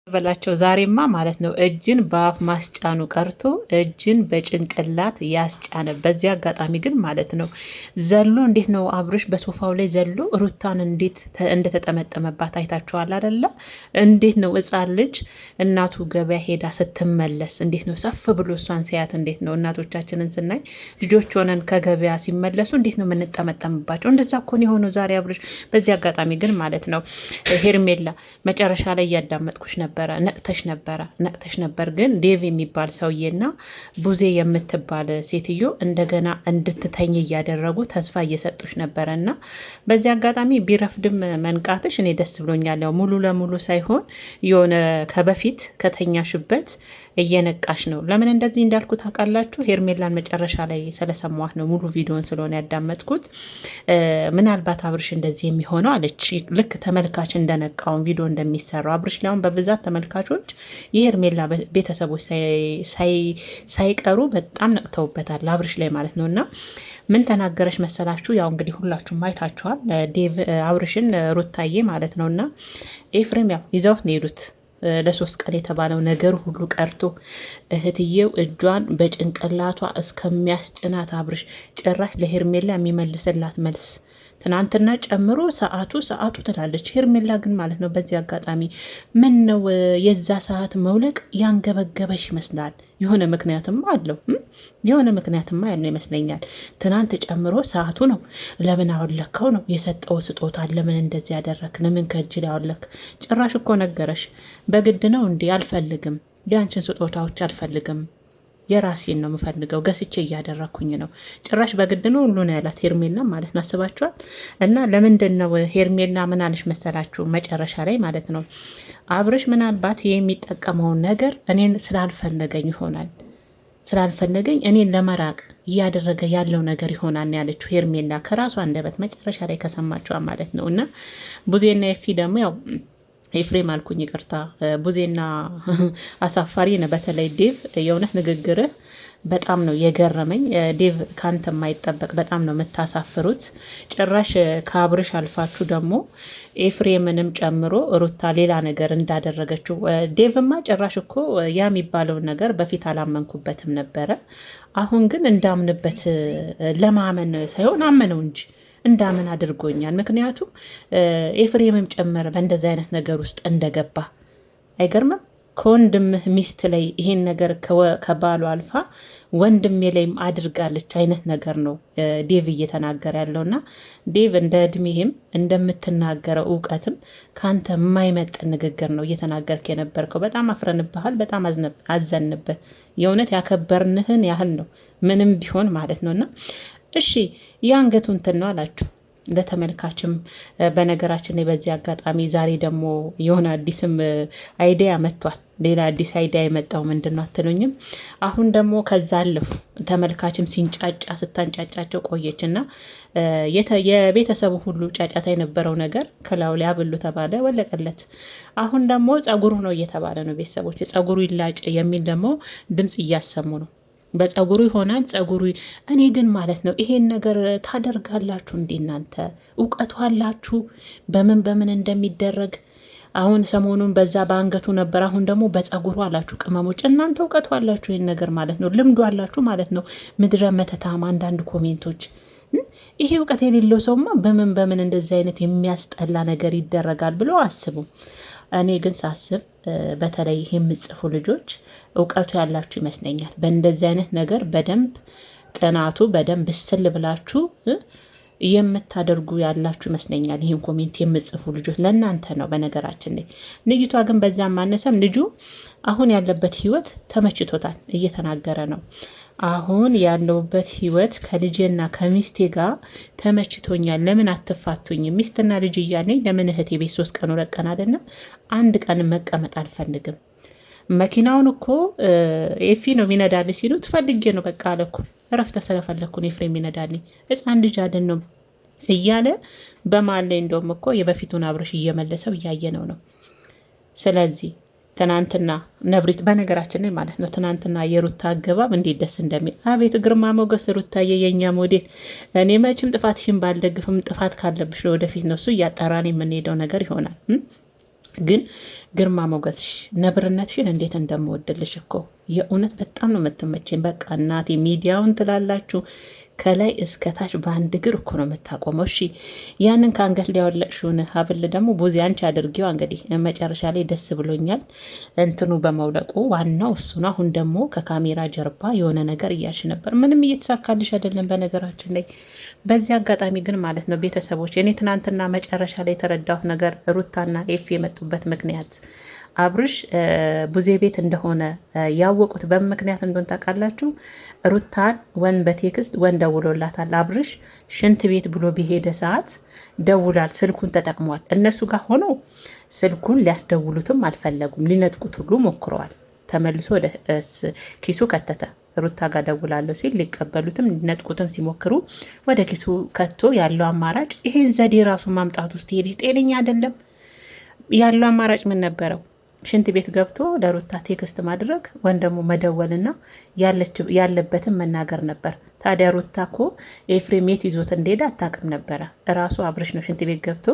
በላቸው ዛሬማ ማለት ነው እጅን በአፍ ማስጫኑ ቀርቶ እጅን በጭንቅላት ያስጫነ። በዚህ አጋጣሚ ግን ማለት ነው ዘሎ እንዴት ነው አብርሽ በሶፋው ላይ ዘሎ ሩታን እንዴት እንደተጠመጠመባት አይታችኋል አይደለ? እንዴት ነው ሕፃን ልጅ እናቱ ገበያ ሄዳ ስትመለስ እንዴት ነው ሰፍ ብሎ እሷን ሲያት፣ እንዴት ነው እናቶቻችንን ስናይ ልጆች ሆነን ከገበያ ሲመለሱ እንዴት ነው የምንጠመጠምባቸው? እንደዛ እኮ ነው የሆነው ዛሬ አብርሽ። በዚህ አጋጣሚ ግን ማለት ነው ሄርሜላ መጨረሻ ላይ እያዳመጥኩሽ ነበር ነቅተሽ ነበር። ግን ዴቭ የሚባል ሰውዬና ቡዜ የምትባል ሴትዮ እንደገና እንድትተኝ እያደረጉ ተስፋ እየሰጡሽ ነበረ እና በዚህ አጋጣሚ ቢረፍድም መንቃትሽ እኔ ደስ ብሎኛል። ያው ሙሉ ለሙሉ ሳይሆን የሆነ ከበፊት ከተኛሽበት እየነቃሽ ነው። ለምን እንደዚህ እንዳልኩ ታውቃላችሁ? ሄርሜላን መጨረሻ ላይ ስለሰማት ነው፣ ሙሉ ቪዲዮን ስለሆነ ያዳመጥኩት። ምናልባት አብርሽ እንደዚህ የሚሆነው አለች፣ ልክ ተመልካች እንደነቃውን ቪዲዮ እንደሚሰራው አብርሽ ላይሆን በብዛት ተመልካቾች የሄርሜላ ቤተሰቦች ሳይቀሩ በጣም ነቅተውበታል አብርሽ ላይ ማለት ነው። እና ምን ተናገረች መሰላችሁ? ያው እንግዲህ ሁላችሁም አይታችኋል። ዴቭ አብርሽን ሩታዬ ማለት ነው እና ኤፍሬም ያው ይዘውት ነው የሄዱት ለ3 ቀን የተባለው ነገር ሁሉ ቀርቶ እህትየው እጇን በጭንቅላቷ እስከሚያስጭናት አብርሽ ጭራሽ ለሄርሜላ የሚመልስላት መልስ ትናንትና ጨምሮ ሰዓቱ ትላለች ሄርሜላ ግን ማለት ነው። በዚህ አጋጣሚ ምን ነው የዛ ሰዓት መውለቅ ያንገበገበሽ ይመስላል። የሆነ ምክንያትማ አለው፣ የሆነ ምክንያትማ ያለው ይመስለኛል። ትናንት ጨምሮ ሰዓቱ ነው። ለምን አወለከው ነው የሰጠው ስጦታ። ለምን እንደዚህ ያደረክ? ለምን ከእጅ ላይ አወለክ? ጭራሽ እኮ ነገረሽ። በግድ ነው እንዴ? አልፈልግም፣ ያንቺን ስጦታዎች አልፈልግም፣ የራሴን ነው የምፈልገው፣ ገስቼ እያደረኩኝ ነው። ጭራሽ በግድ ነው ሁሉ ነው ያላት ሄርሜላ ማለት ነው። አስባችኋል? እና ለምንድን ነው ሄርሜላ ምን አለች መሰላችሁ? መጨረሻ ላይ ማለት ነው አብርሽ ምናልባት የሚጠቀመውን ነገር እኔን ስላልፈለገኝ ይሆናል፣ ስላልፈለገኝ እኔን ለመራቅ እያደረገ ያለው ነገር ይሆናል ያለችው ሄርሜላ ከራሷ አንደበት መጨረሻ ላይ ከሰማችኋ ማለት ነው። እና ቡዜና የፊ ደግሞ ያው ኤፍሬም አልኩኝ ይቅርታ፣ ቡዜና አሳፋሪ ነው። በተለይ ዴቭ የእውነት ንግግርህ በጣም ነው የገረመኝ። ዴቭ ካንተ የማይጠበቅ በጣም ነው የምታሳፍሩት። ጭራሽ ከአብርሽ አልፋችሁ ደግሞ ኤፍሬምንም ጨምሮ ሩታ ሌላ ነገር እንዳደረገችው። ዴቭማ ጭራሽ እኮ ያ የሚባለውን ነገር በፊት አላመንኩበትም ነበረ። አሁን ግን እንዳምንበት ለማመን ሳይሆን አመነው እንጂ እንዳምን አድርጎኛል። ምክንያቱም ኤፍሬምም ጨመረ በእንደዚህ አይነት ነገር ውስጥ እንደገባ አይገርምም? ከወንድምህ ሚስት ላይ ይሄን ነገር ከባሉ አልፋ ወንድሜ ላይም አድርጋለች አይነት ነገር ነው ዴቭ እየተናገረ ያለውና ዴቭ እንደ እድሜህም እንደምትናገረው እውቀትም ካንተ የማይመጥን ንግግር ነው እየተናገርክ የነበርከው። በጣም አፍረንብሃል፣ በጣም አዘንብህ። የእውነት ያከበርንህን ያህል ነው ምንም ቢሆን ማለት ነውና እሺ የአንገቱ እንትን ነው አላችሁ ለተመልካችም። በነገራችን ላይ በዚህ አጋጣሚ ዛሬ ደግሞ የሆነ አዲስም አይዲያ መጥቷል። ሌላ አዲስ አይዲያ የመጣው ምንድን ነው አትሉኝም? አሁን ደግሞ ከዛ አለፉ ተመልካችም ሲንጫጫ ስታንጫጫቸው ቆየች እና የቤተሰቡ ሁሉ ጫጫታ የነበረው ነገር ከላዩ ላይ አብሉ ተባለ፣ ወለቀለት። አሁን ደግሞ ጸጉሩ ነው እየተባለ ነው። ቤተሰቦች ጸጉሩ ይላጭ የሚል ደግሞ ድምፅ እያሰሙ ነው። በጸጉሩ ይሆናል ጸጉሩ። እኔ ግን ማለት ነው ይሄን ነገር ታደርጋላችሁ እንዴ? እናንተ እውቀቱ አላችሁ በምን እንደሚደረግ? አሁን ሰሞኑን በዛ በአንገቱ ነበር፣ አሁን ደግሞ በጸጉሩ አላችሁ ቅመሞች። እናንተ እውቀቱ አላችሁ ይሄን ነገር ማለት ነው፣ ልምዱ አላችሁ ማለት ነው። ምድረ መተታም አንዳንድ ኮሜንቶች ይሄ እውቀት የሌለው ሰውማ በምን እንደዚህ አይነት የሚያስጠላ ነገር ይደረጋል ብሎ አስቡ። እኔ ግን ሳስብ በተለይ ይሄ የምጽፉ ልጆች እውቀቱ ያላችሁ ይመስለኛል። በእንደዚህ አይነት ነገር በደንብ ጥናቱ በደንብ ብስል ብላችሁ የምታደርጉ ያላችሁ ይመስለኛል። ይህን ኮሜንት የምጽፉ ልጆች ለእናንተ ነው። በነገራችን ላይ ልጅቷ ግን በዛም ማነሰም ልጁ አሁን ያለበት ህይወት ተመችቶታል፣ እየተናገረ ነው። አሁን ያለውበት ህይወት ከልጄና ከሚስቴ ጋር ተመችቶኛል። ለምን አትፋቱኝ? ሚስትና ልጅ እያለኝ ለምን እህቴ ቤት 3 ቀን ረቀን አይደለም አንድ ቀን መቀመጥ አልፈልግም። መኪናውን እኮ ኤፊ ነው ሚነዳል ሲሉ ትፈልጌ ነው በቃ አለኩ። እረፍተ ስለፈለኩ ነው ኤፍሬም ሚነዳልኝ፣ ህፃን ልጅ አይደል ነው እያለ በማል ላይ እንደውም እኮ የበፊቱን አብርሽ እየመለሰው እያየነው ነው። ስለዚህ ትናንትና ነብሪት በነገራችን ላይ ማለት ነው ትናንትና የሩታ አገባብ እንዴት ደስ እንደሚል አቤት ግርማ ሞገስ ሩታዬ የኛ ሞዴል። እኔ መቼም ጥፋትሽን ባልደግፍም ጥፋት ካለብሽ ወደፊት ነው እሱ እያጣራን የምንሄደው ነገር ይሆናል። ግን ግርማ ሞገስሽ ነብርነትሽን እንዴት እንደምወድልሽ እኮ የእውነት በጣም ነው የምትመቸኝ። በቃ እናቴ ሚዲያውን ትላላችሁ ከላይ እስከ ታች በአንድ እግር እኮ ነው የምታቆመው። እሺ ያንን ከአንገት ሊያወለቅሽውን ሀብል ደግሞ ቡዚ አንቺ አድርጊው። እንግዲህ መጨረሻ ላይ ደስ ብሎኛል እንትኑ በመውለቁ ዋናው እሱ ነው። አሁን ደግሞ ከካሜራ ጀርባ የሆነ ነገር እያልሽ ነበር፣ ምንም እየተሳካልሽ አይደለም በነገራችን ላይ። በዚህ አጋጣሚ ግን ማለት ነው ቤተሰቦች፣ እኔ ትናንትና መጨረሻ ላይ የተረዳሁት ነገር ሩታና ኤፍ የመጡበት ምክንያት አብርሽ ቡዜ ቤት እንደሆነ ያወቁት በምክንያት እንደሆነ ታውቃላችሁ። ሩታን ወን በቴክስት ወን ደውሎላታል። አብርሽ ሽንት ቤት ብሎ በሄደ ሰዓት ደውላል። ስልኩን ተጠቅሟል። እነሱ ጋር ሆኖ ስልኩን ሊያስደውሉትም አልፈለጉም። ሊነጥቁት ሁሉ ሞክረዋል። ተመልሶ ወደ ኪሱ ከተተ። ሩታ ጋር ደውላለሁ ሲል ሊቀበሉትም ሊነጥቁትም ሲሞክሩ ወደ ኪሱ ከቶ ያለው አማራጭ ይሄን ዘዴ ራሱ ማምጣት ውስጥ ሄድ ጤነኛ አይደለም። ያለው አማራጭ ምን ነበረው? ሽንት ቤት ገብቶ ለሩታ ቴክስት ማድረግ ወይም ደግሞ መደወልና ያለበትን መናገር ነበር። ታዲያ ሩታ እኮ ኤፍሬም የት ይዞት እንደሄደ አታውቅም ነበረ። እራሱ አብርሽ ነው ሽንት ቤት ገብቶ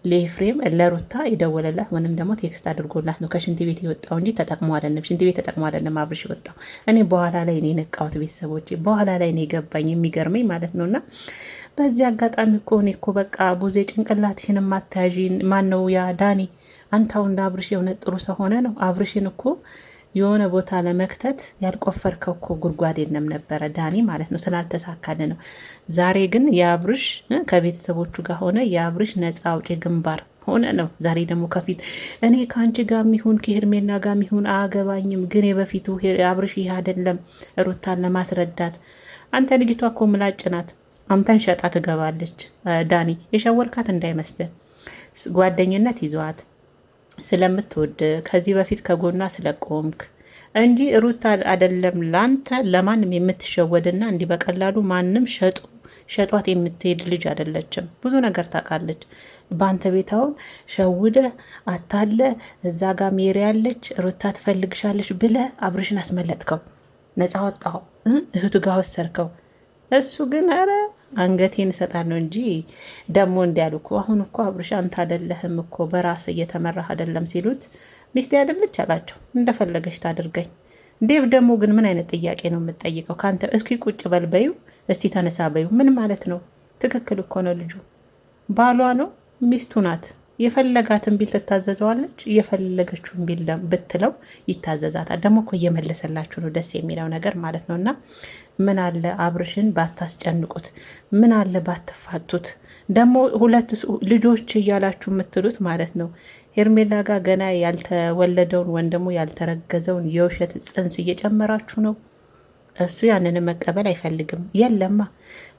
ለኤፍሬም ለሩታ የደወለላት ወይም ደግሞ ቴክስት አድርጎላት ነው ከሽንት ቤት የወጣው እንጂ ተጠቅሞ አይደለም። ሽንት ቤት ተጠቅሞ አይደለም አብርሽ የወጣው። እኔ በኋላ ላይ ነው የነቃሁት ቤተሰቦቼ፣ በኋላ ላይ ነው የገባኝ። የሚገርመኝ ማለት ነውና በዚህ አጋጣሚ እኮ እኔ እኮ በቃ ቡዜ ጭንቅላትሽን ማታያዥ ማን ነው ያ ዳኒ አንታው እንደ አብርሽ የሆነ ጥሩ ሰው ሆነ ነው። አብርሽን እኮ የሆነ ቦታ ለመክተት ያልቆፈርከው እኮ ጉድጓድ የለም ነበረ ዳኒ ማለት ነው። ስላልተሳካል ነው። ዛሬ ግን የአብርሽ ከቤተሰቦቹ ጋር ሆነ የአብርሽ ነፃ አውጪ ግንባር ሆነ ነው። ዛሬ ደግሞ ከፊት እኔ ከአንቺ ጋር ሚሆን ከሄርሜላ ጋር ሚሆን አያገባኝም፣ ግን የበፊቱ አብርሽ ይህ አይደለም ሩታን ለማስረዳት አንተ ልጅቷ እኮ ምላጭ ናት። አንተን ሸጣ ትገባለች። ዳኒ የሸወልካት እንዳይመስል ጓደኝነት ይዘዋት ስለምትወድ ከዚህ በፊት ከጎኗ ስለቆምክ እንጂ ሩታ አይደለም ላንተ ለማንም የምትሸወድና እንዲህ በቀላሉ ማንም ሸጧት የምትሄድ ልጅ አይደለችም። ብዙ ነገር ታውቃለች። በአንተ ቤታውን ሸውደ አታለ እዛ ጋር ሜሪ ያለች ሩታ ትፈልግሻለች ብለ አብርሽን አስመለጥከው፣ ነፃ ወጣው፣ እህቱ ጋር ወሰርከው። እሱ ግን አረ አንገቴን እሰጣለሁ እንጂ ደግሞ እንዲያሉ እኮ አሁን እኮ አብርሽ አንተ አይደለህም እኮ በራስ እየተመራህ አይደለም ሲሉት ሚስቴ አይደለች አላቸው። እንደፈለገች ታድርገኝ። ዴቭ ደግሞ ግን ምን አይነት ጥያቄ ነው የምትጠይቀው ከአንተ? እስኪ ቁጭ በል በዩ፣ እስቲ ተነሳ በዩ። ምን ማለት ነው? ትክክል እኮ ነው። ልጁ ባሏ ነው፣ ሚስቱ ናት። የፈለጋትን ቢል ትታዘዘዋለች፣ የፈለገችውን ቢል ብትለው ይታዘዛታል። ደግሞ እኮ እየመለሰላችሁ ነው፣ ደስ የሚለው ነገር ማለት ነው። እና ምን አለ አብርሽን ባታስጨንቁት፣ ምን አለ ባትፋቱት። ደግሞ ሁለት ልጆች እያላችሁ የምትሉት ማለት ነው ሄርሜላ ጋር ገና ያልተወለደውን ወይም ደግሞ ያልተረገዘውን የውሸት ጽንስ እየጨመራችሁ ነው። እሱ ያንን መቀበል አይፈልግም። የለማ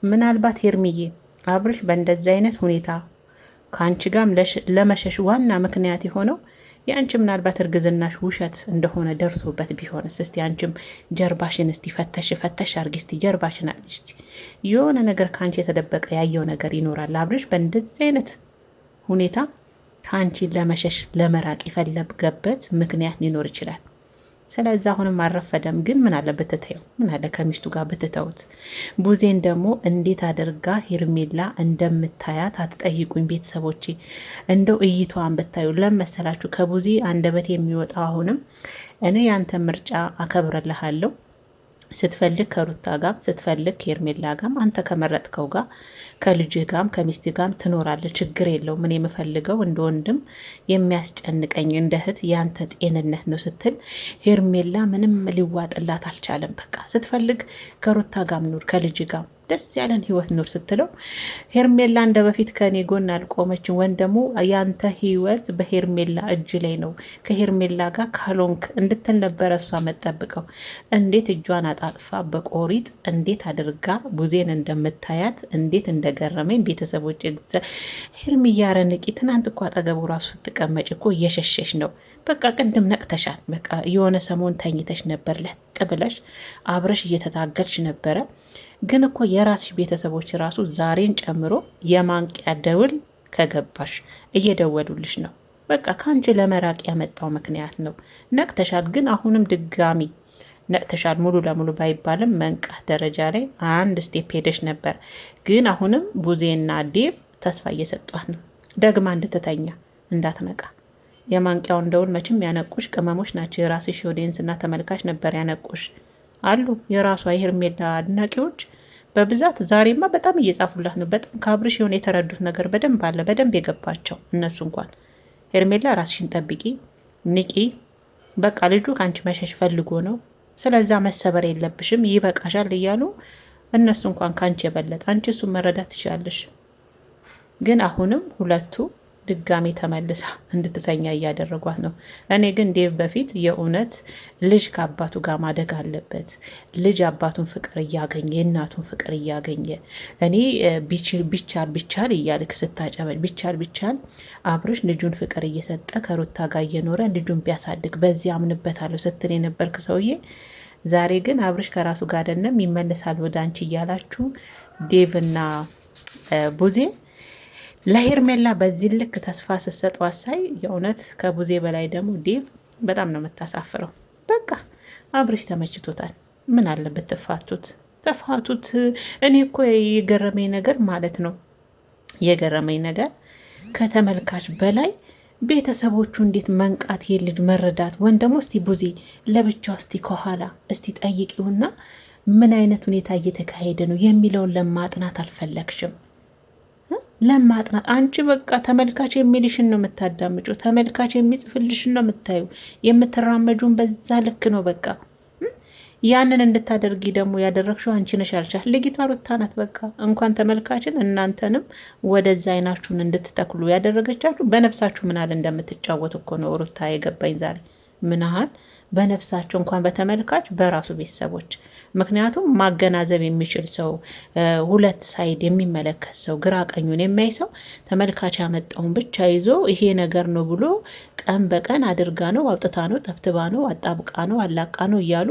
ምናልባት ሄርሚዬ አብርሽ በእንደዚህ አይነት ሁኔታ ከአንቺ ጋም ለመሸሽ ዋና ምክንያት የሆነው የአንቺ ምናልባት እርግዝናሽ ውሸት እንደሆነ ደርሶበት ቢሆንስ? እስቲ አንቺም ጀርባሽን እስቲ ፈተሽ አርጊ፣ እስቲ ጀርባሽን አልሽ፣ እስቲ የሆነ ነገር ከአንቺ የተደበቀ ያየው ነገር ይኖራል። አብርሽ በእንደዚህ አይነት ሁኔታ ከአንቺ ለመሸሽ ለመራቅ የፈለገበት ምክንያት ሊኖር ይችላል። ስለዚ አሁንም አልረፈደም። ግን ምን አለ ብትተየው፣ ምን አለ ከሚስቱ ጋር ብትተውት። ቡዜን ደግሞ እንዴት አድርጋ ሄርሜላ እንደምታያት አትጠይቁኝ ቤተሰቦቼ። እንደው እይታዋን ብታዩ ለመሰላችሁ ከቡዜ አንደበት የሚወጣው አሁንም እኔ ያንተ ምርጫ አከብረልሃለሁ። ስትፈልግ ከሩታ ጋም ስትፈልግ ከሄርሜላ ጋም አንተ ከመረጥከው ጋር ከልጅህ ጋም ከሚስት ጋም ትኖራለህ። ችግር የለው። ምን የምፈልገው እንደ ወንድም የሚያስጨንቀኝ እንደ እህት ያንተ ጤንነት ነው ስትል ሄርሜላ ምንም ሊዋጥላት አልቻለም። በቃ ስትፈልግ ከሩታ ጋም ኑር ከልጅ ጋም ደስ ያለን ህይወት ኑር ስትለው ሄርሜላ እንደ በፊት ከኔ ጎን አልቆመችን። ወን ደግሞ ያንተ ህይወት በሄርሜላ እጅ ላይ ነው፣ ከሄርሜላ ጋር ካልሆንክ እንድትል ነበረ እሷ መጠብቀው። እንዴት እጇን አጣጥፋ በቆሪጥ እንዴት አድርጋ ቡዜን እንደምታያት እንዴት እንደገረመኝ ቤተሰቦች። ሄርሚያ ረንቂ ትናንት እኮ አጠገቡ ራሱ ስትቀመጭ እኮ እየሸሸሽ ነው። በቃ ቅድም ነቅተሻል። በቃ የሆነ ሰሞን ተኝተሽ ነበር ለጥ ብለሽ አብረሽ እየተታገልሽ ነበረ። ግን እኮ የራስሽ ቤተሰቦች ራሱ ዛሬን ጨምሮ የማንቂያ ደውል ከገባሽ እየደወሉልሽ ነው። በቃ ከአንቺ ለመራቅ ያመጣው ምክንያት ነው። ነቅተሻል። ግን አሁንም ድጋሚ ነቅተሻል። ሙሉ ለሙሉ ባይባልም መንቃት ደረጃ ላይ አንድ ስቴፕ ሄደሽ ነበር። ግን አሁንም ቡዜና ዴቭ ተስፋ እየሰጧት ነው፣ ደግማ እንድትተኛ እንዳትነቃ። የማንቂያውን ደውል መቼም ያነቁሽ ቅመሞች ናቸው። የራስሽ ኦዲየንስና ተመልካች ነበር ያነቁሽ አሉ የራሷ የሄርሜላ አድናቂዎች በብዛት ዛሬማ በጣም እየጻፉላት ነው። በጣም ከአብርሽ የሆነ የተረዱት ነገር በደንብ አለ፣ በደንብ የገባቸው እነሱ እንኳን ሄርሜላ ራስሽን ጠብቂ፣ ንቂ፣ በቃ ልጁ ከአንቺ መሸሽ ፈልጎ ነው፣ ስለዛ መሰበር የለብሽም፣ ይበቃሻል እያሉ እነሱ እንኳን ከአንቺ የበለጠ አንቺ እሱን መረዳት ትችላለሽ። ግን አሁንም ሁለቱ ድጋሜ ተመልሳ እንድትተኛ እያደረጓት ነው። እኔ ግን ዴቭ በፊት የእውነት ልጅ ከአባቱ ጋር ማደግ አለበት። ልጅ አባቱን ፍቅር እያገኘ የእናቱን ፍቅር እያገኘ እኔ ቢቻል እያልክ ስታጨበጭ ቢቻል አብርሽ ልጁን ፍቅር እየሰጠ ከሩታ ጋር እየኖረ ልጁን ቢያሳድግ በዚህ አምንበታለሁ ስትል የነበርክ ሰውዬ ዛሬ ግን አብርሽ ከራሱ ጋር አይደለም ይመለሳል ወደ አንቺ እያላችሁ ዴቭና ቡዜ ለሄርሜላ በዚህ ልክ ተስፋ ስትሰጥ ዋሳይ የእውነት ከቡዜ በላይ ደግሞ ዴቭ በጣም ነው የምታሳፍረው። በቃ አብርሽ ተመችቶታል። ምን አለበት ተፋቱት። እኔ እኮ የገረመኝ ነገር ማለት ነው ከተመልካች በላይ ቤተሰቦቹ እንዴት መንቃት የልጅ መረዳት ወን ደግሞ እስቲ ቡዜ ለብቻው እስቲ ከኋላ እስቲ ጠይቂውና ምን አይነት ሁኔታ እየተካሄደ ነው የሚለውን ለማጥናት አልፈለግሽም? ለማጥናት አንቺ በቃ ተመልካች የሚልሽን ነው የምታዳምጩ፣ ተመልካች የሚጽፍልሽን ነው የምታዩ፣ የምትራመጁን በዛ ልክ ነው። በቃ ያንን እንድታደርጊ ደግሞ ያደረግሽው አንቺ ነሽ ያልቻል። ልጊቷ ሩታ ናት። በቃ እንኳን ተመልካችን እናንተንም ወደዛ አይናችሁን እንድትተክሉ ያደረገቻችሁ በነፍሳችሁ ምናል እንደምትጫወት እኮ ነው ሩታ የገባኝ ዛሬ ምናሃል በነፍሳቸው እንኳን በተመልካች በራሱ ቤተሰቦች። ምክንያቱም ማገናዘብ የሚችል ሰው ሁለት ሳይድ የሚመለከት ሰው ግራ ቀኙን የሚያይ ሰው ተመልካች ያመጣውን ብቻ ይዞ ይሄ ነገር ነው ብሎ ቀን በቀን አድርጋ ነው አውጥታ ነው ጠብትባ ነው አጣብቃ ነው አላቃ ነው እያሉ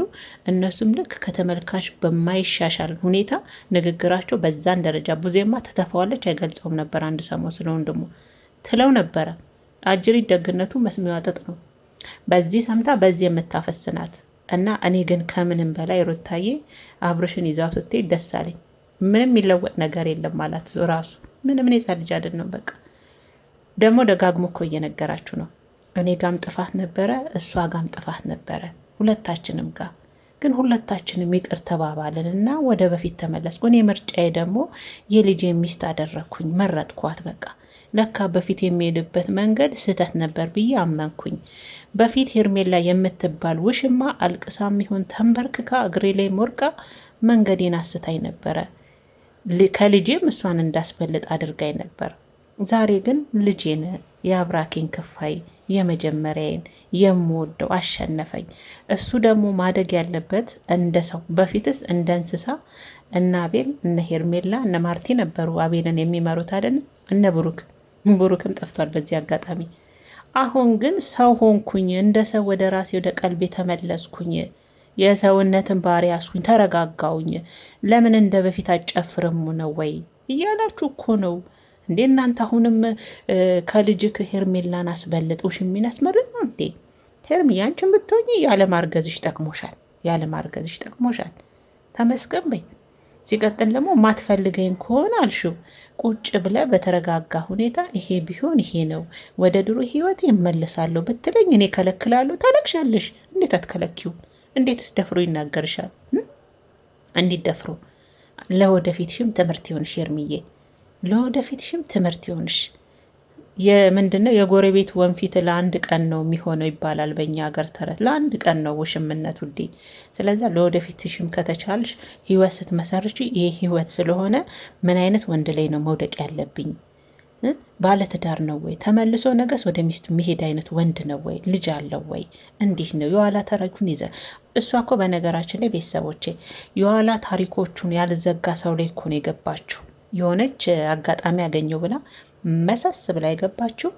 እነሱም ልክ ከተመልካች በማይሻሻል ሁኔታ ንግግራቸው በዛን ደረጃ ቡዜማ ተተፋዋለች አይገልጸውም ነበር። አንድ ሰሞን ስለ ወንድሙ ትለው ነበረ። አጅሪ ደግነቱ መስሚዋ ጥጥ ነው። በዚህ ሰምታ በዚህ የምታፈስናት እና እኔ ግን ከምንም በላይ ሩታዬ አብርሽን ይዛው ስትሄድ ደስ አለኝ። ምንም የሚለወጥ ነገር የለም ማለት ራሱ ምንም እኔ ልጅ አይደለም። በቃ ደግሞ ደጋግሞ እኮ እየነገራችሁ ነው። እኔ ጋም ጥፋት ነበረ፣ እሷ ጋም ጥፋት ነበረ፣ ሁለታችንም ጋር ግን ሁለታችንም ይቅር ተባባልን እና ወደ በፊት ተመለስኩ። እኔ ምርጫዬ ደግሞ የልጄ ሚስት አደረግኩኝ፣ መረጥኳት። በቃ ለካ በፊት የሚሄድበት መንገድ ስህተት ነበር ብዬ አመንኩኝ። በፊት ሄርሜላ የምትባል ውሽማ አልቅሳም ይሆን ተንበርክካ እግሬ ላይ ሞርቃ መንገዴን አስታኝ ነበረ። ከልጄም እሷን እንዳስበልጥ አድርጋኝ ነበር። ዛሬ ግን ልጄን የአብራኬን ክፋይ የመጀመሪያዬን የምወደው አሸነፈኝ። እሱ ደግሞ ማደግ ያለበት እንደ ሰው፣ በፊትስ እንደ እንስሳ እነ አቤል እነ ሄርሜላ እነ ማርቲ ነበሩ አቤልን የሚመሩት አይደል? እነ ብሩክም ጠፍቷል በዚህ አጋጣሚ። አሁን ግን ሰው ሆንኩኝ፣ እንደ ሰው ወደ ራሴ ወደ ቀልቤ ተመለስኩኝ፣ የሰውነትን ባህሪ ያስኩኝ፣ ተረጋጋውኝ። ለምን እንደ በፊት አጨፍርም ነው ወይ እያላችሁ እኮ ነው እንዴ እናንተ። አሁንም ከልጅክ ሄርሜላን አስበልጥ ውሽሚን አስመርጥ ነው እንዴ? ሄርሚ አንቺን ብትሆኚ ያለማርገዝሽ ጠቅሞሻል። ተመስገን በይ። ሲቀጥል ደግሞ ማትፈልገኝ ከሆነ አልሽው ቁጭ ብለ በተረጋጋ ሁኔታ ይሄ ቢሆን ይሄ ነው ወደ ድሮ ህይወት ይመለሳለሁ ብትለኝ እኔ ከለክላለሁ። ታለቅሻለሽ። እንዴት አትከለኪው? እንዴት ደፍሮ ይናገርሻል? እንዴት ደፍሮ? ለወደፊትሽም ትምህርት ይሆንሽ ሄርሚዬ፣ ለወደፊትሽም ትምህርት ይሆንሽ። የምንድነው የጎረቤት ወንፊት ለአንድ ቀን ነው የሚሆነው ይባላል በእኛ ሀገር ተረት። ለአንድ ቀን ነው ውሽምነት ውዴ። ስለዛ ለወደፊትሽም ከተቻልሽ ህይወት ስትመሰርች ይሄ ህይወት ስለሆነ ምን አይነት ወንድ ላይ ነው መውደቅ ያለብኝ? ባለትዳር ነው ወይ? ተመልሶ ነገስ ወደ ሚስቱ የሚሄድ አይነት ወንድ ነው ወይ? ልጅ አለው ወይ? እንዲህ ነው የኋላ ታሪኩን ይዘ እሷ እኮ በነገራችን ላይ ቤተሰቦቼ የኋላ ታሪኮቹን ያልዘጋ ሰው ላይ እኮ ነው የገባችው። የሆነች አጋጣሚ ያገኘው ብላ መሰስ ብላ የገባችው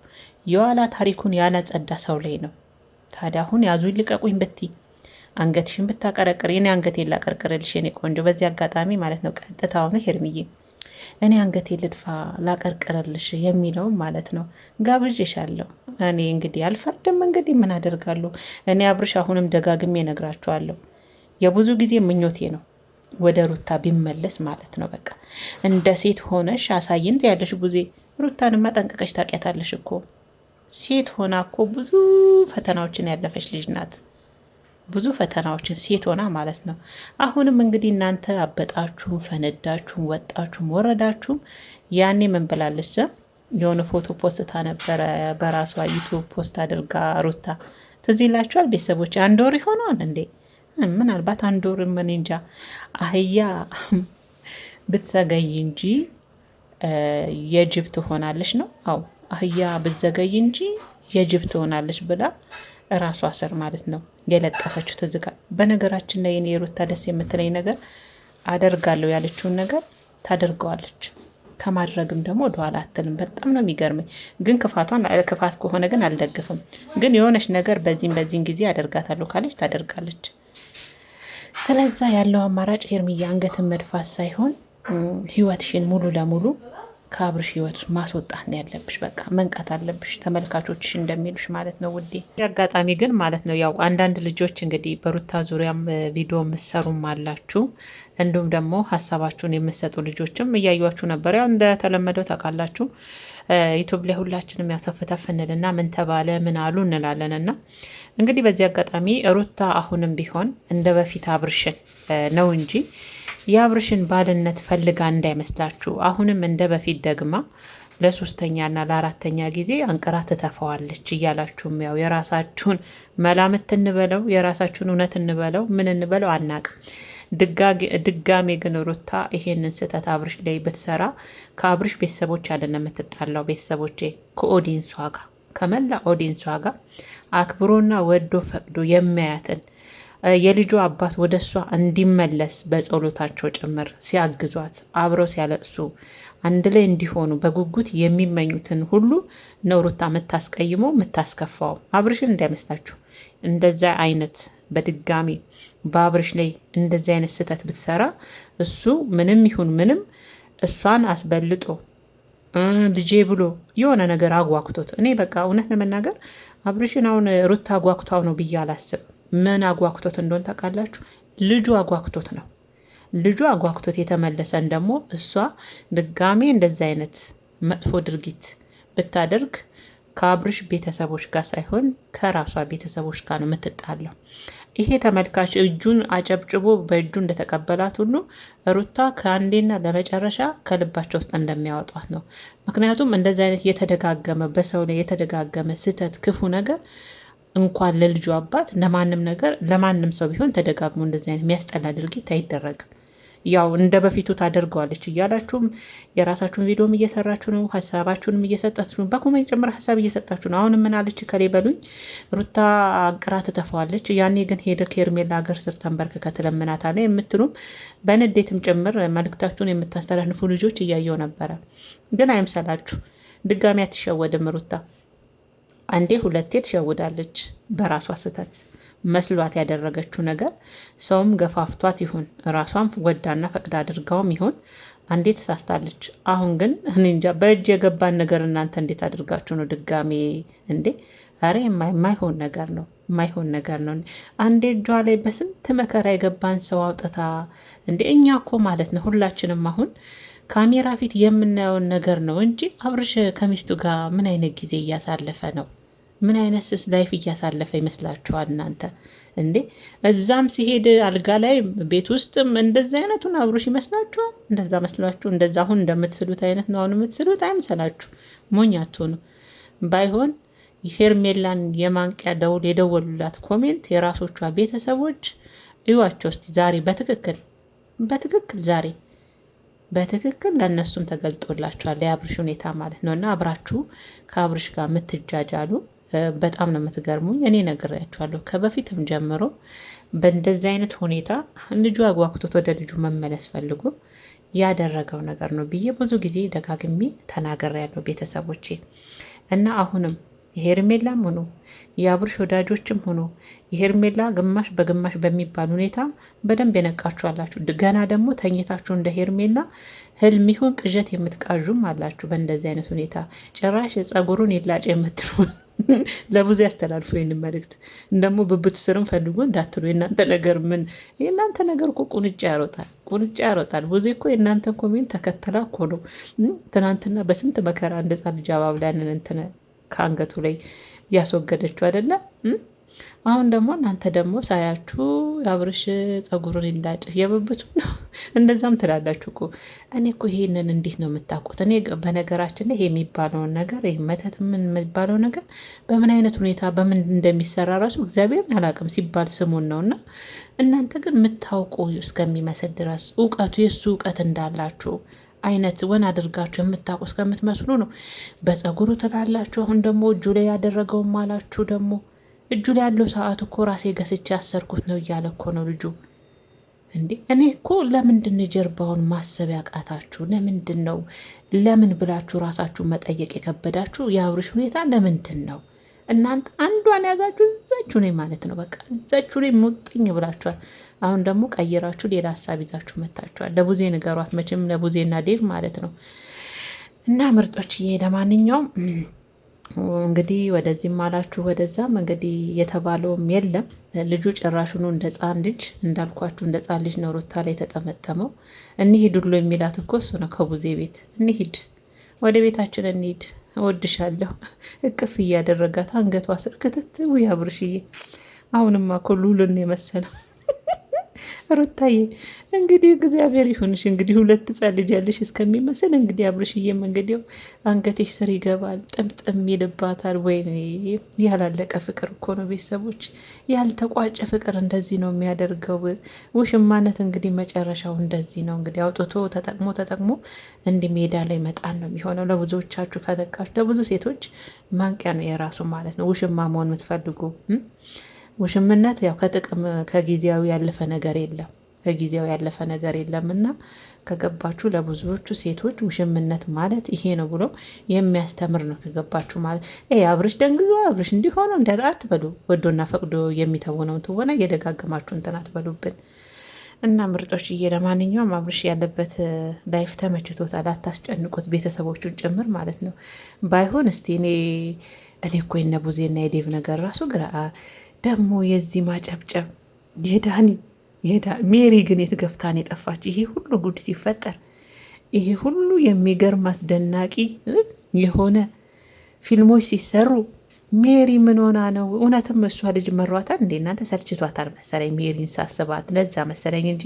የኋላ ታሪኩን ያላጸዳ ሰው ላይ ነው። ታዲያ አሁን ያዙኝ ልቀቁኝ ብቲ አንገትሽን ብታቀረቅር እኔ አንገቴን ላቀርቅርልሽ የኔ ቆንጆ። በዚህ አጋጣሚ ማለት ነው ቀጥታው ነው ሄርሚዬ እኔ አንገቴ ልድፋ ላቀርቅርልሽ የሚለውም ማለት ነው ጋብዤሻለሁ። እኔ እንግዲህ አልፈርድም። እንግዲህ ምን አደርጋለሁ እኔ አብርሽ አሁንም ደጋግሜ እነግራቸዋለሁ የብዙ ጊዜ ምኞቴ ነው ወደ ሩታ ቢመለስ ማለት ነው። በቃ እንደ ሴት ሆነሽ አሳይንት ያለሽ ቡዜ ሩታንማ ጠንቅቀሽ ታውቂያታለሽ እኮ ሴት ሆና እኮ ብዙ ፈተናዎችን ያለፈች ልጅ ናት። ብዙ ፈተናዎችን ሴት ሆና ማለት ነው። አሁንም እንግዲህ እናንተ አበጣችሁም፣ ፈነዳችሁም፣ ወጣችሁም ወረዳችሁም ያኔ ምን ብላለች? የሆነ ፎቶ ፖስታ ነበረ በራሷ ዩቱብ ፖስት አድርጋ ሩታ ትዝ ይላችኋል ቤተሰቦች? 1 ወር ይሆነዋል እንዴ? ምናልባት 1 ወር ምን እንጃ። አህያ ብትዘገይ እንጂ የጅብ ትሆናለች ነው። አው አህያ ብትዘገይ እንጂ የጅብ ትሆናለች ብላ ራሷ ስር ማለት ነው የለጠፈችው ትዝጋ። በነገራችን ላይ የኔ ሩታ ደስ የምትለኝ ነገር አደርጋለሁ ያለችውን ነገር ታደርገዋለች። ከማድረግም ደግሞ ወደኋላ አትልም። በጣም ነው የሚገርመኝ። ግን ክፋት ከሆነ ግን አልደግፍም። ግን የሆነች ነገር በዚህም ጊዜ አደርጋታለሁ ካለች ታደርጋለች። ስለዛ ያለው አማራጭ ሄርሚያ አንገትን መድፋት ሳይሆን ህይወትሽን ሙሉ ለሙሉ ከአብርሽ ህይወት ማስወጣት ነው ያለብሽ። በቃ መንቃት አለብሽ፣ ተመልካቾችሽ እንደሚሉሽ ማለት ነው ውዴ። አጋጣሚ ግን ማለት ነው ያው አንዳንድ ልጆች እንግዲህ በሩታ ዙሪያም ቪዲዮ የምሰሩም አላችሁ፣ እንዲሁም ደግሞ ሀሳባችሁን የምሰጡ ልጆችም እያዩችሁ ነበር። ያው እንደተለመደው ታውቃላችሁ ዩቱብ ላይ ሁላችንም ያው ተፍተፍ እንልና ምን ተባለ ምን አሉ እንላለን። እና እንግዲህ በዚህ አጋጣሚ ሩታ አሁንም ቢሆን እንደ በፊት አብርሽን ነው እንጂ የአብርሽን ባልነት ፈልጋ እንዳይመስላችሁ። አሁንም እንደ በፊት ደግማ ለ3ኛና ለ4ኛ ጊዜ አንቅራ ትተፋዋለች እያላችሁም ያው የራሳችሁን መላምት እንበለው የራሳችሁን እውነት እንበለው ምን እንበለው አናቅም። ድጋሜ ግን ሩታ ይሄንን ስህተት አብርሽ ላይ ብትሰራ ከአብርሽ ቤተሰቦች አይደለም የምትጣላው፣ ቤተሰቦቼ ከኦዲንሷ ጋር ከመላ ኦዲንሷ ጋር አክብሮና ወዶ ፈቅዶ የሚያያትን የልጁ አባት ወደ እሷ እንዲመለስ በጸሎታቸው ጭምር ሲያግዟት አብረው ሲያለቅሱ አንድ ላይ እንዲሆኑ በጉጉት የሚመኙትን ሁሉ ነው ሩታ የምታስቀይመው የምታስከፋው። አብርሽን እንዳይመስላችሁ እንደዛ አይነት በድጋሚ በአብርሽ ላይ እንደዚህ አይነት ስህተት ብትሰራ እሱ ምንም ይሁን ምንም እሷን አስበልጦ ልጄ ብሎ የሆነ ነገር አጓጉቶት እኔ በቃ እውነት ለመናገር አብርሽን አሁን ሩታ አጓጉታው ነው ብዬ አላስብም። ምን አጓጉቶት እንደሆን ታውቃላችሁ? ልጁ አጓጉቶት ነው። ልጁ አጓጉቶት የተመለሰን ደግሞ እሷ ድጋሜ እንደዚህ አይነት መጥፎ ድርጊት ብታደርግ ከአብርሽ ቤተሰቦች ጋር ሳይሆን ከራሷ ቤተሰቦች ጋር ነው የምትጣለው። ይሄ ተመልካች እጁን አጨብጭቦ በእጁ እንደተቀበላት ሁሉ ሩታ ከአንዴና ለመጨረሻ ከልባቸው ውስጥ እንደሚያወጧት ነው። ምክንያቱም እንደዚህ አይነት የተደጋገመ በሰው ላይ የተደጋገመ ስህተት፣ ክፉ ነገር እንኳን ለልጁ አባት ለማንም ነገር ለማንም ሰው ቢሆን ተደጋግሞ እንደዚህ አይነት የሚያስጠላ ድርጊት አይደረግም። ያው እንደ በፊቱ ታደርገዋለች እያላችሁም የራሳችሁን ቪዲዮም እየሰራችሁ ነው፣ ሀሳባችሁንም እየሰጣችሁ ነው። በኮሜንት ጭምር ሀሳብ እየሰጣችሁ ነው። አሁን ምን አለች ከሌ በሉኝ። ሩታ አንቅራ ትተፋዋለች። ያኔ ግን ሄደ ከሄርሜላ ሀገር ስር ተንበርክካ ትለምናታለች የምትሉም በንዴትም ጭምር መልእክታችሁን የምታስተላልፉ ልጆች እያየው ነበረ። ግን አይምሰላችሁ፣ ድጋሚ አትሸወድም ሩታ። አንዴ ሁለቴ ትሸውዳለች በራሷ ስህተት መስሏት ያደረገችው ነገር ሰውም ገፋፍቷት ይሁን ራሷም ወዳና ፈቅዳ አድርጋውም ይሁን አንዴ ተሳስታለች። አሁን ግን እንጃ በእጅ የገባን ነገር እናንተ እንዴት አድርጋችሁ ነው ድጋሜ እንዴ? አረ የማይሆን ነገር ነው፣ የማይሆን ነገር ነው። አንዴ እጇ ላይ በስንት መከራ የገባን ሰው አውጥታ እንዴ! እኛ እኮ ማለት ነው ሁላችንም አሁን ካሜራ ፊት የምናየውን ነገር ነው እንጂ አብርሽ ከሚስቱ ጋር ምን አይነት ጊዜ እያሳለፈ ነው? ምን አይነት ስስ ላይፍ እያሳለፈ ይመስላችኋል እናንተ እንዴ? እዛም ሲሄድ አልጋ ላይ ቤት ውስጥም እንደዛ አይነቱን አብሮሽ ይመስላችኋል? እንደዛ መስላችሁ እንደዛ አሁን እንደምትስሉት አይነት ነው አሁን የምትስሉት አይመስላችሁ። ሞኝ አትሆኑ። ባይሆን ሄርሜላን የማንቂያ ደውል የደወሉላት ኮሜንት የራሶቿ ቤተሰቦች እዩዋቸው እስቲ ዛሬ በትክክል ዛሬ በትክክል ለእነሱም ተገልጦላቸዋል የአብርሽ ሁኔታ ማለት ነው። እና አብራችሁ ከአብርሽ ጋር የምትጃጃሉ በጣም ነው የምትገርሙኝ። እኔ ነግሬያቸዋለሁ ከበፊትም ጀምሮ በእንደዚህ አይነት ሁኔታ ልጁ አጓጉቶት ወደ ልጁ መመለስ ፈልጎ ያደረገው ነገር ነው ብዬ ብዙ ጊዜ ደጋግሜ ተናግሬያለሁ ቤተሰቦቼ። እና አሁንም የሄርሜላም ሆኖ የአብርሽ ወዳጆችም ሆኖ የሄርሜላ ግማሽ በግማሽ በሚባል ሁኔታ በደንብ የነቃችሁ አላችሁ። ገና ደግሞ ተኝታችሁ እንደ ሄርሜላ ህልም ይሁን ቅዠት የምትቃዡም አላችሁ። በእንደዚህ አይነት ሁኔታ ጭራሽ ጸጉሩን ይላጭ የምትሉ ለብዙ ያስተላልፉ ይህን መልእክት ደግሞ ብብት ስርም ፈልጎ እንዳትሉ። የእናንተ ነገር ምን የእናንተ ነገር እኮ ቁንጫ ያሮጣል። ብዙ እኮ የእናንተን ኮሜንት ተከተላ እኮ ነው ትናንትና በስንት መከራ እንደ ጻ ልጅ አባብላንን እንትነ ከአንገቱ ላይ ያስወገደችው አይደለ? አሁን ደግሞ እናንተ ደግሞ ሳያችሁ አብርሽ ጸጉሩን ይላጭ የብብቱ ነው እንደዛም ትላላችሁ እኮ። እኔ እኮ ይሄንን እንዴት ነው የምታውቁት? እኔ በነገራችን ላይ ይሄ የሚባለውን ነገር ይሄ መተት ምን የሚባለው ነገር በምን አይነት ሁኔታ በምን እንደሚሰራ ራሱ እግዚአብሔር አላውቅም ሲባል ስሙን ነው። እና እናንተ ግን የምታውቁ እስከሚመስል ድረስ እውቀቱ የእሱ እውቀት እንዳላችሁ አይነት ወን አድርጋችሁ የምታውቁ እስከምትመስሉ ነው። በጸጉሩ ትላላችሁ። አሁን ደግሞ እጁ ላይ ያደረገውም አላችሁ ደግሞ እጁ ላይ ያለው ሰዓት እኮ ራሴ ገስቼ ያሰርኩት ነው እያለ እኮ ነው ልጁ። እንዴ እኔ እኮ ለምንድን ነው ጀርባውን ማሰብ ያቃታችሁ? ለምንድን ነው ለምን ብላችሁ ራሳችሁ መጠየቅ የከበዳችሁ? የአብርሽ ሁኔታ ለምንድን ነው እናንተ አንዷን ያዛችሁ እዛችሁ ነኝ ማለት ነው። በቃ እዛችሁ ላይ ሙጥኝ ብላችኋል። አሁን ደግሞ ቀይራችሁ ሌላ ሀሳብ ይዛችሁ መታችኋል። ለቡዜ ንገሯት መቼም ለቡዜና ዴቭ ማለት ነው። እና ምርጦችዬ ለማንኛውም እንግዲህ ወደዚህም አላችሁ ወደዛም እንግዲህ የተባለውም የለም። ልጁ ጭራሹኑ እንደ ጻን ልጅ እንዳልኳችሁ እንደ ጻን ልጅ ነው ሩታ ላይ የተጠመጠመው። እንሂድ ሁሉ የሚላት እኮ እሱ ነው። ከቡዜ ቤት እንሂድ፣ ወደ ቤታችን እንሂድ፣ እወድሻለሁ እቅፍ እያደረጋት አንገቷ ስር ክትት። ውይ አብርሽዬ አሁንማ እኮ ሉልን የመሰለው ሩታዬ እንግዲህ እግዚአብሔር ይሁንሽ። እንግዲህ ሁለት ሕፃን ልጅ ያለሽ እስከሚመስል እንግዲህ አብርሽዬም እንግዲህ አንገትሽ ስር ይገባል፣ ጥምጥም ይልባታል። ወይኔ ያላለቀ ፍቅር እኮ ነው ቤተሰቦች፣ ያልተቋጨ ፍቅር እንደዚህ ነው የሚያደርገው። ውሽማነት እንግዲህ መጨረሻው እንደዚህ ነው። እንግዲህ አውጥቶ ተጠቅሞ እንዲህ ሜዳ ላይ መጣን ነው የሚሆነው። ለብዙዎቻችሁ ከነቃችሁ፣ ለብዙ ሴቶች ማንቂያ ነው የራሱ ማለት ነው። ውሽማ መሆን የምትፈልጉ ውሽምነት ያው ከጥቅም ከጊዜያዊ ያለፈ ነገር የለም፣ ከጊዜያዊ ያለፈ ነገር የለም። እና ከገባችሁ ለብዙዎቹ ሴቶች ውሽምነት ማለት ይሄ ነው ብሎ የሚያስተምር ነው። ከገባችሁ ማለት አብርሽ ደንግዞ አብርሽ እንዲሆነው እንደ አትበሉ። ወዶና ፈቅዶ የሚተውነውን ትወና እየደጋገማችሁ እንትን አትበሉብን። እና ምርጦችዬ ለማንኛውም አብርሽ ያለበት ላይፍ ተመችቶታል። አታስጨንቁት፣ ቤተሰቦቹን ጭምር ማለት ነው። ባይሆን እስቲ እኔ እኮ የነ ቡዜና የዴቭ ነገር ራሱ ግራ ደግሞ የዚህ ማጨብጨብ የዳኒ ሜሪ ግን የት ገፍታን የጠፋች? ይሄ ሁሉ ጉድ ሲፈጠር ይሄ ሁሉ የሚገርም አስደናቂ የሆነ ፊልሞች ሲሰሩ ሜሪ ምን ሆና ነው? እውነትም እሷ ልጅ መሯታል እንዴ? እናንተ ሰልችቷታል መሰለኝ ሜሪን ሳስባት፣ ለዛ መሰለኝ እንጂ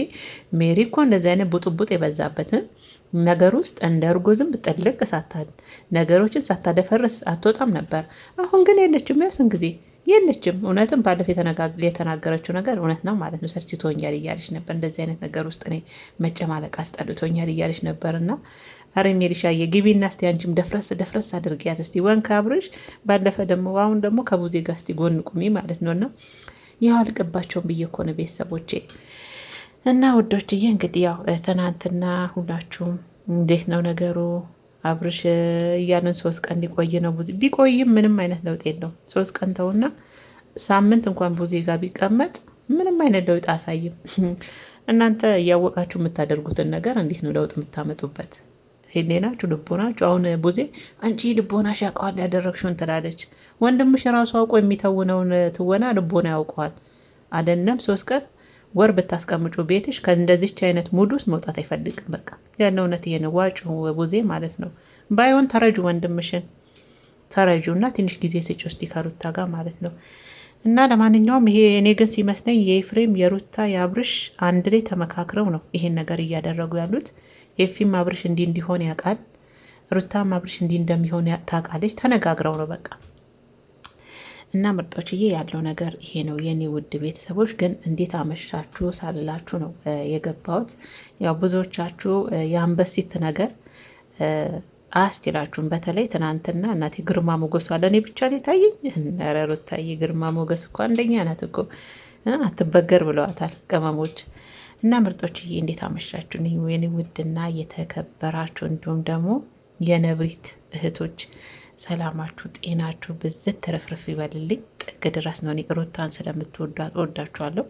ሜሪ እኮ እንደዚህ አይነት ቡጥቡጥ የበዛበትን ነገር ውስጥ እንደ እርጎ ዝም ጥልቅ ሳታል ነገሮችን ሳታደፈርስ አትወጣም ነበር። አሁን ግን የለችም፣ ያስን ጊዜ የለችም። እውነትም ባለፈው የተናገረችው ነገር እውነት ነው ማለት ነው። ሰልችቶኛል እያለች ነበር። እንደዚህ አይነት ነገር ውስጥ እኔ መጨማለቅ አስጠልቶኛል እያለች ነበር። እና አረ ሜሪሻዬ ግቢና እስቲ አንቺም ደፍረስ አድርጊያት እስቲ ወንክ አብርሽ። ባለፈ ደግሞ አሁን ደግሞ ከቡዜ ጋር እስቲ ጎን ቁሚ ማለት ነው። እና ያው አልቀባቸውም ብዬ እኮ ነው ቤተሰቦቼ። እና ውዶችዬ እንግዲህ ያው ትናንትና ሁላችሁም እንዴት ነው ነገሩ አብርሽ እያለን 3 ቀን ሊቆይ ነው። ቢቆይም ምንም አይነት ለውጥ የለው። 3 ቀን ተውና ሳምንት እንኳን ቡዜ ጋር ቢቀመጥ ምንም አይነት ለውጥ አያሳይም። እናንተ እያወቃችሁ የምታደርጉትን ነገር እንዴት ነው ለውጥ የምታመጡበት? ሄሌናችሁ ልቦናችሁ። አሁን ቡዜ አንቺ ልቦናሽ ያውቀዋል ያደረግሽውን ትላለች። ወንድምሽ ራሱ አውቆ የሚተውነውን ትወና ልቦና ያውቀዋል። አይደለም 3 ቀን ወር ብታስቀምጩ ቤትሽ ከእንደዚች አይነት ሙድ ውስጥ መውጣት አይፈልግም። በቃ ያለ እውነት ይሄን ዋጭ ቡዜ ማለት ነው። ባይሆን ተረጁ፣ ወንድምሽን ተረጁ እና ትንሽ ጊዜ ስጭ ውስጥ ከሩታ ጋር ማለት ነው። እና ለማንኛውም ይሄ እኔ ግን ሲመስለኝ የኤፍሬም የሩታ የአብርሽ አንድ ላይ ተመካክረው ነው ይሄን ነገር እያደረጉ ያሉት። ኤፊም አብርሽ እንዲሆን ያውቃል፣ ሩታም አብርሽ እንደሚሆን ታውቃለች። ተነጋግረው ነው በቃ። እና ምርጦችዬ ያለው ነገር ይሄ ነው የኔ ውድ ቤተሰቦች። ግን እንዴት አመሻችሁ ሳልላችሁ ነው የገባሁት። ያው ብዙዎቻችሁ የአንበሲት ነገር አያስችላችሁም። በተለይ ትናንትና እናቴ ግርማ ሞገሷ ለእኔ ብቻ ነው የታየኝ። ኧረ ሩታዬ ግርማ ሞገስ እኮ አንደኛ ናት እኮ አትበገር ብለዋታል ቅመሞች። እና ምርጦችዬ እንዴት አመሻችሁ የኔ ውድና የተከበራችሁ እንዲሁም ደግሞ የነብሪት እህቶች ሰላማችሁ ጤናችሁ ብዝት ተረፍርፍ ይበልልኝ። ጥግ ድረስ ነው። ሩታን ስለምትወዷት ወዳችኋለሁ።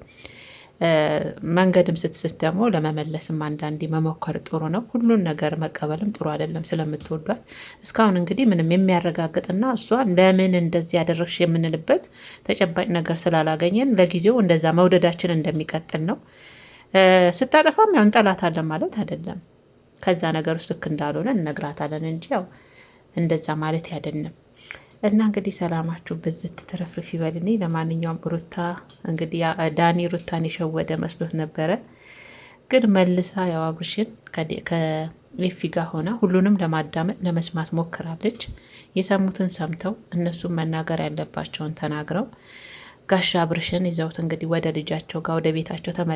መንገድም ስትስት ደግሞ ለመመለስም አንዳንዴ መሞከር ጥሩ ነው። ሁሉን ነገር መቀበልም ጥሩ አይደለም ስለምትወዷት። እስካሁን እንግዲህ ምንም የሚያረጋግጥና እሷ ለምን እንደዚህ ያደረግሽ የምንልበት ተጨባጭ ነገር ስላላገኘን ለጊዜው እንደዛ መውደዳችን እንደሚቀጥል ነው። ስታጠፋም ያው እንጠላታለን ማለት አይደለም። ከዛ ነገር ውስጥ ልክ እንዳልሆነ እነግራታለን እንጂ ያው እንደዛ ማለት አይደለም። እና እንግዲህ ሰላማችሁ ብዝት ትረፍርፍ ይበልኒ። ለማንኛውም ሩታ እንግዲህ ዳኒ ሩታን የሸወደ መስሎት ነበረ፣ ግን መልሳ ያው አብርሽን ከኤፊ ጋር ሆና ሁሉንም ለማዳመጥ ለመስማት ሞክራለች። የሰሙትን ሰምተው እነሱም መናገር ያለባቸውን ተናግረው ጋሻ አብርሽን ይዘውት እንግዲህ ወደ ልጃቸው ጋር ወደ ቤታቸው ተመለ